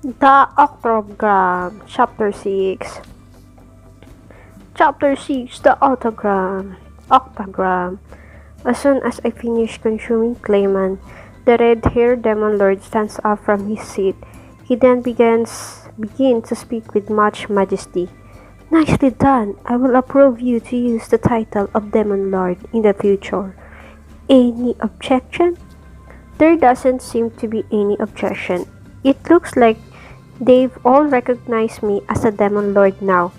The Octagram, Chapter 6. Chapter 6, The Octagram. As soon as I finish consuming Clayman, the red-haired Demon Lord stands up from his seat. He then begins to speak with much majesty. Nicely done. I will approve you to use the title of Demon Lord in the future. Any objection? There doesn't seem to be any objection. It looks like they've all recognized me as a Demon Lord now.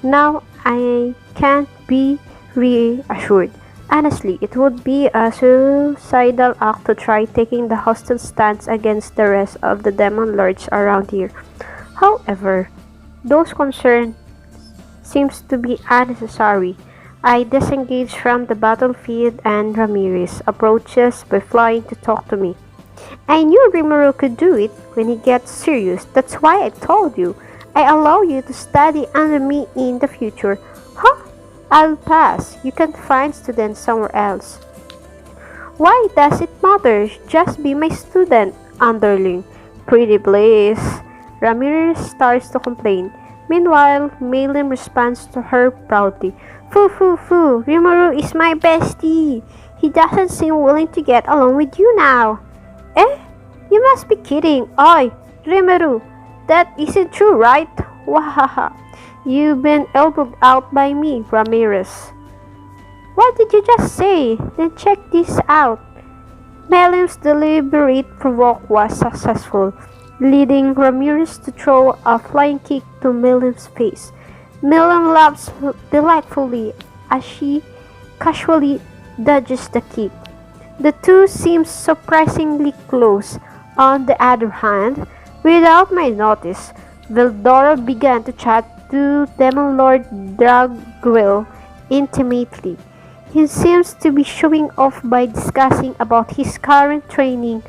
Now I can't be reassured. Honestly, it would be a suicidal act to try taking the hostile stance against the rest of the Demon Lords around here. However, those concerns seems to be unnecessary. I disengage from the battlefield and Ramirez approaches by flying to talk to me. I knew Rimuru could do it when he gets serious. That's why I told you. I allow you to study under me in the future. Huh? I'll pass. You can find students somewhere else. Why does it matter? Just be my student, underling. Pretty please. Ramirez starts to complain. Meanwhile, Malin responds to her proudly. Foo foo foo, Rimuru is my bestie. He doesn't seem willing to get along with you now. Eh? You must be kidding. Oi, Rimuru, that isn't true, right? Wahaha. You've been elbowed out by me, Ramirez. What did you just say? Then check this out. Malin's deliberate provoke was successful, leading Ramirez to throw a flying kick to Malin's face. Malin laughs delightfully as she casually dodges the kick. The two seem surprisingly close. On the other hand, without my notice, Veldora began to chat to Demon Lord Dragwell intimately. He seems to be showing off by discussing about his current training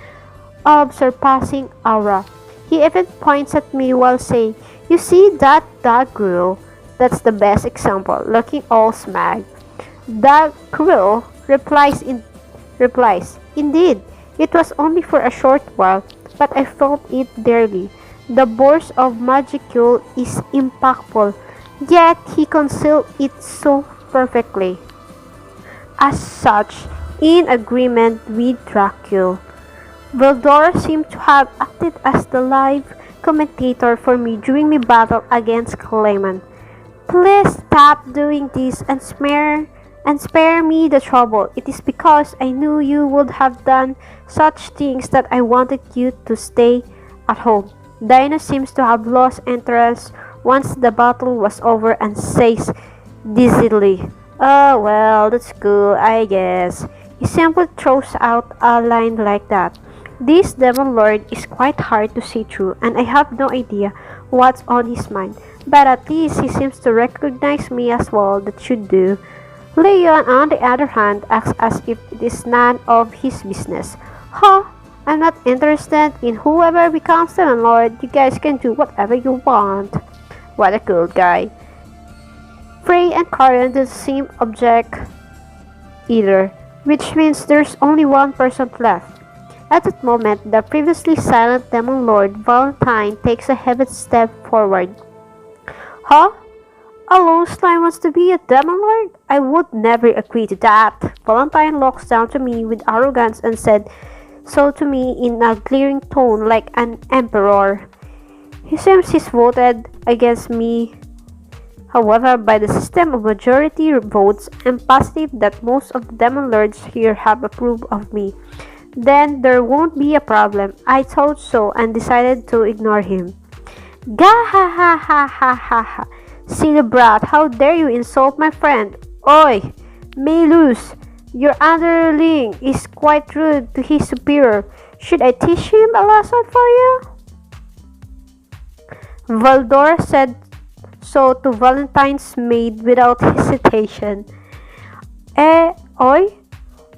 of surpassing aura. He even points at me while saying, "You see that Dragwell? That's the best example," looking all smug. Dragwell replies, "Indeed, it was only for a short while, but I felt it dearly. The burst of Magicule is impactful, yet he concealed it so perfectly." As such, in agreement with Dracul, Veldora seemed to have acted as the live commentator for me during my battle against Clayman. Please stop doing this and spare me the trouble. It is because I knew you would have done such things that I wanted you to stay at home. Dino seems to have lost interest once the battle was over and says dizzily, "Oh well, that's cool, I guess." He simply throws out a line like that. This Demon Lord is quite hard to see through, and I have no idea what's on his mind. But at least he seems to recognize me as well. That should do. Leon, on the other hand, acts as if it is none of his business. Huh? I'm not interested in whoever becomes Demon Lord. You guys can do whatever you want. What a cool guy. Frey and Karen don't seem object either, which means there's only one person left. At that moment, the previously silent Demon Lord Valentine takes a heavy step forward. Huh? A lone slime wants to be a Demon Lord? I would never agree to that. Valentine looks down to me with arrogance and said so to me in a glaring tone like an emperor. He seems he's voted against me. However, by the system of majority votes, I'm positive that most of the Demon Lords here have approved of me. Then there won't be a problem. I thought so and decided to ignore him. Gah ha ha ha ha ha ha. Silly brat, how dare you insult my friend? Oi, Malus, your underling is quite rude to his superior. Should I teach him a lesson for you? Valdor said so to Valentine's maid without hesitation. Oi?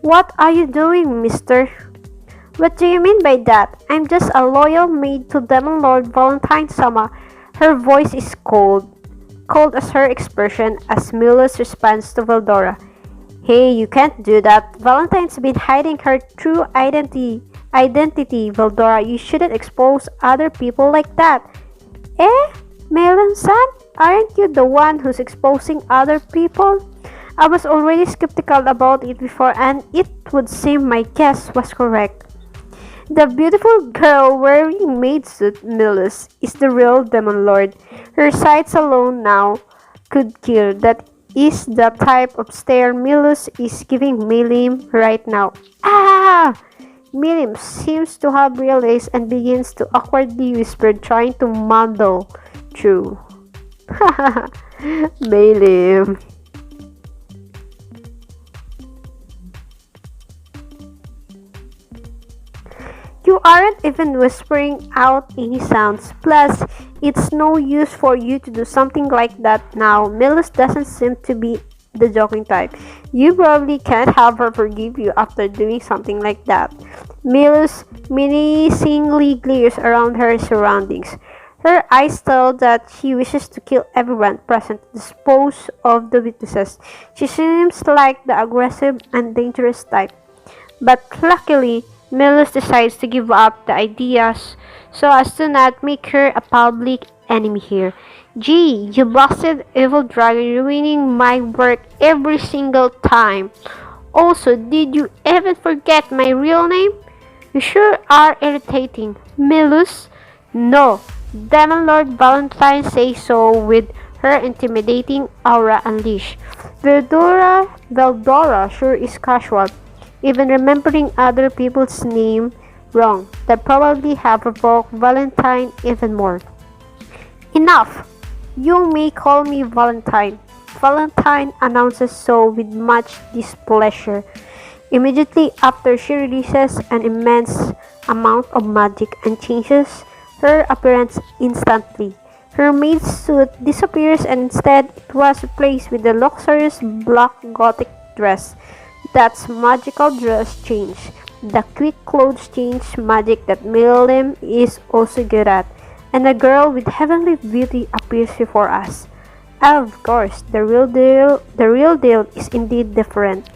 What are you doing, mister? What do you mean by that? I'm just a loyal maid to Demon Lord Valentine-sama. Her voice is cold as her expression as Milus responds to Veldora. Hey, you can't do that. Valentine's been hiding her true identity identity. Veldora, you shouldn't expose other people like that. Eh? Melon-san? Aren't you the one who's exposing other people? I was already skeptical about it before, and it would seem my guess was correct. The beautiful girl wearing maid suit, Milus, is the real Demon Lord. Her sights alone now could kill. That is the type of stare Milus is giving Milim right now. Ah! Milim seems to have realized and begins to awkwardly whisper, trying to muddle through. Milim. You aren't even whispering out any sounds. Plus, it's no use for you to do something like that now. Milus doesn't seem to be the joking type. You probably can't have her forgive you after doing something like that. Milus menacingly glares around her surroundings. Her eyes tell that she wishes to kill everyone present to dispose of the witnesses. She seems like the aggressive and dangerous type. But luckily, Milus decides to give up the ideas so as to not make her a public enemy here. Gee, you blasted evil dragon, ruining my work every single time. Also, did you even forget my real name? You sure are irritating. Milus? No. Demon Lord Valentine says so with her intimidating aura unleashed. Veldora sure is casual. Even remembering other people's name wrong, that probably have provoked Valentine even more. Enough! You may call me Valentine. Valentine announces so with much displeasure. Immediately after, she releases an immense amount of magic and changes her appearance instantly. Her maid's suit disappears and instead it was replaced with a luxurious black gothic dress. That's magical dress change. The quick clothes change magic that Milim is also good at. And a girl with heavenly beauty appears before us. Of course, the real deal is indeed different.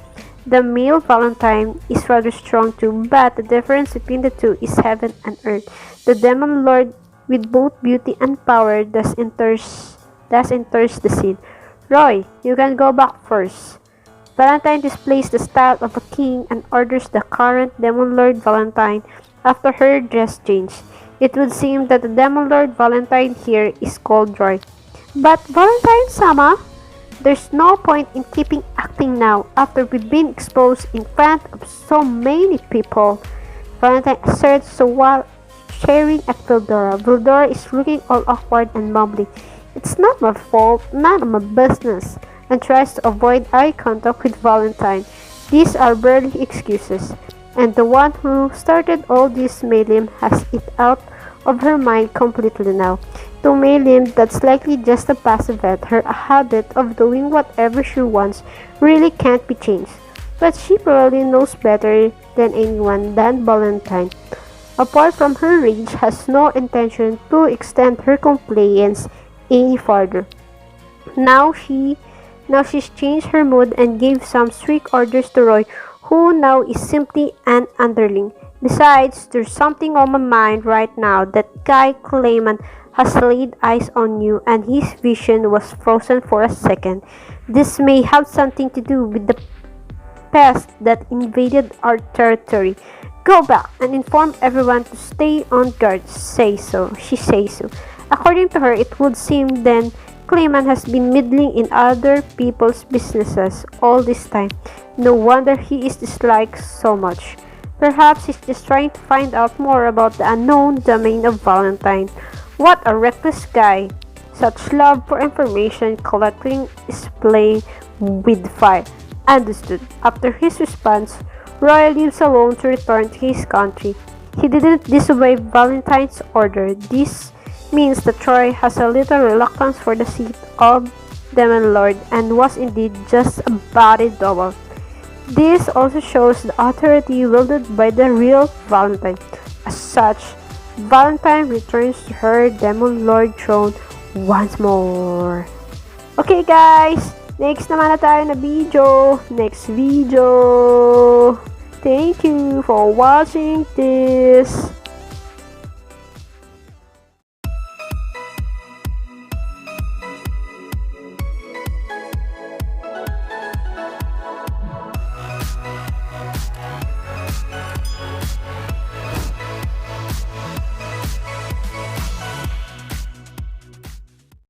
The male Valentine is rather strong too, but the difference between the two is heaven and earth. The Demon Lord with both beauty and power thus enters the scene. Roy, you can go back first. Valentine displays the style of a king and orders the current Demon Lord Valentine after her dress change. It would seem that the Demon Lord Valentine here is called Roy. But Valentine-sama, there's no point in keeping acting now after we've been exposed in front of so many people. Valentine asserts so while staring at Veldora. Veldora is looking all awkward and mumbling. It's not my fault, none of my business, and tries to avoid eye contact with Valentine. These are barely excuses, and the one who started all this, Milim, has it out of her mind completely now. To Milim, that's likely just a past event. Her habit of doing whatever she wants really can't be changed, but she probably knows better than anyone than Valentine. Apart from her rage, has no intention to extend her compliance any further. Now she's changed her mood and gave some strict orders to Roy, who now is simply an underling. Besides, there's something on my mind right now. That guy Clayman has laid eyes on you and his vision was frozen for a second. This may have something to do with the pest that invaded our territory. Go back and inform everyone to stay on guard. She says so. According to her, it would seem then Clayman has been meddling in other people's businesses all this time. No wonder he is disliked so much. Perhaps he's just trying to find out more about the unknown domain of Valentine. What a reckless guy. Such love for information collecting is playing with fire. Understood. After his response, Roy leaves alone to return to his country. He didn't disobey Valentine's order. This means that Troy has a little reluctance for the seat of Demon Lord and was indeed just a body double. This also shows the authority wielded by the real Valentine. As such, Valentine returns to her Demon Lord throne once more. Okay guys, next naman na tayo na video. Next video. Thank you for watching this